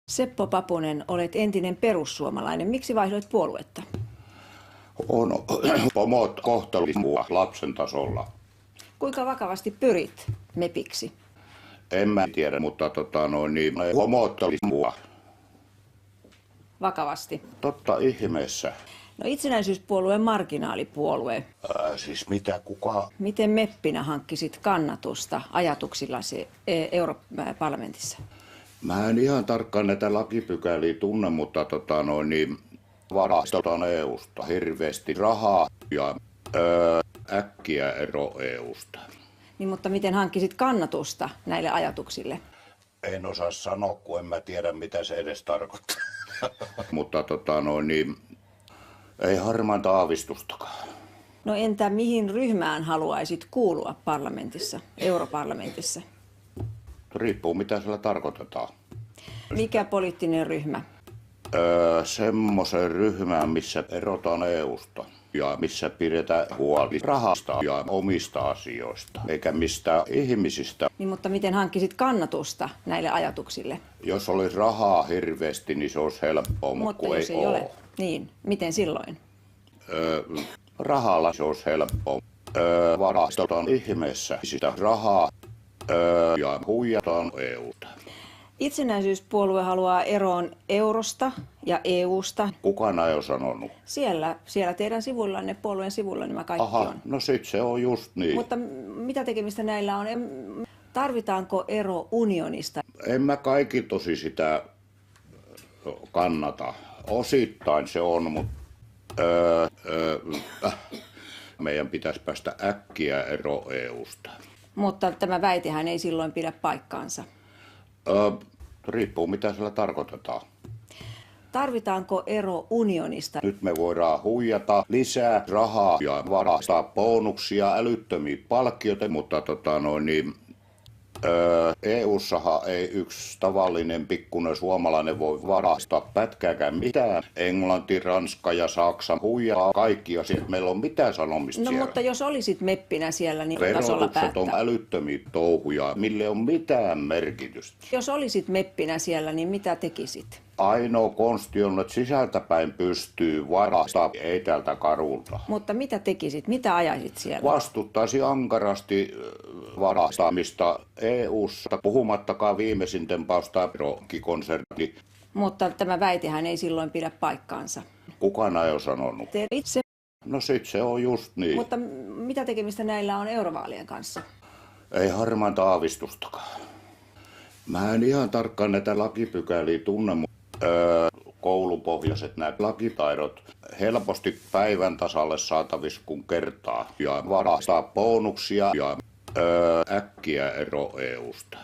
Seppo Papunen, olet entinen perussuomalainen. Miksi vaihdoit puoluetta? On pomot kohteli mua lapsen tasolla. Kuinka vakavasti pyrit mepiksi? En mä tiedä, mutta pomot oli mua. Vakavasti. Totta ihmeessä. No itsenäisyyspuolueen marginaalipuolue. Siis mitä, kuka? Miten meppinä hankkisit kannatusta ajatuksillasi Europarlamentissa? Mä en ihan tarkkaan näitä lakipykäliä tunne, mutta varastotan EUsta hirveästi rahaa ja äkkiä ero EUsta. Niin, mutta miten hankkisit kannatusta näille ajatuksille? En osaa sanoa, kun en mä tiedä mitä se edes tarkoittaa. Mutta ei harmainta aavistustakaan. No entä mihin ryhmään haluaisit kuulua parlamentissa, Europarlamentissa? Riippuu mitä sillä tarkoitetaan. Mikä poliittinen ryhmä? Semmoisen ryhmään, missä erotaan EUsta ja missä pidetään huoli rahasta ja omista asioista, eikä mistään ihmisistä. Niin, mutta miten hankkisit kannatusta näille ajatuksille? Jos olisi rahaa hirveästi, niin se olisi helppoa, mutta kun jos ei ole. Niin, miten silloin? Rahalla se olisi helppoa. Varastotaan ihmeessä sitä rahaa ja huijataan EUta. Itsenäisyyspuolue haluaa eroon eurosta ja EUsta. Kuka näin on sanonut? Siellä teidän sivuillanne, puolueen sivuilla nämä kaikki on. No sit se on just niin. Mutta mitä tekemistä näillä on? Tarvitaanko ero unionista? En mä kaikki tosi sitä kannata. Osittain se on, mutta meidän pitäisi päästä äkkiä ero EUsta. Mutta tämä väitehän ei silloin pidä paikkaansa. Riippuu mitä sillä tarkoitetaan. Tarvitaanko ero unionista? Nyt me voidaan huijata lisää rahaa ja varastaa bonuksia, älyttömiä palkkioita, mutta EU-sahan ei yksi tavallinen pikkuinen suomalainen voi varastaa pätkääkään mitään. Englanti, Ranska ja Saksa huijaa kaikki asiat. Meillä on mitään sanomista No siellä. mutta jos olisit meppinä siellä, niin tasolla Verotukset päättää. on älyttömiä touhuja, mille on mitään merkitystä. Jos olisit meppinä siellä, niin mitä tekisit? Ainoa konsti on, että sisältäpäin pystyy varastamaan, ei tältä karulta. Mutta mitä tekisit? Mitä ajaisit siellä? Vastuttaisi ankarasti varastamista EU-ssa, puhumattakaan viimeisin tempausta rock-konsertti. Mutta tämä väitehän ei silloin pidä paikkaansa. Kuka näin on sanonut? Te itse. No sit se on just niin. Mutta mitä tekemistä näillä on eurovaalien kanssa? Ei harmainta aavistustakaan. Mä en ihan tarkkaan näitä lakipykäliä tunne, mutta koulupohjaiset nämä lakitaidot helposti päivän tasalle saatavissa kun kertaa ja varastaa bonuksia ja äkkiä ero EUsta.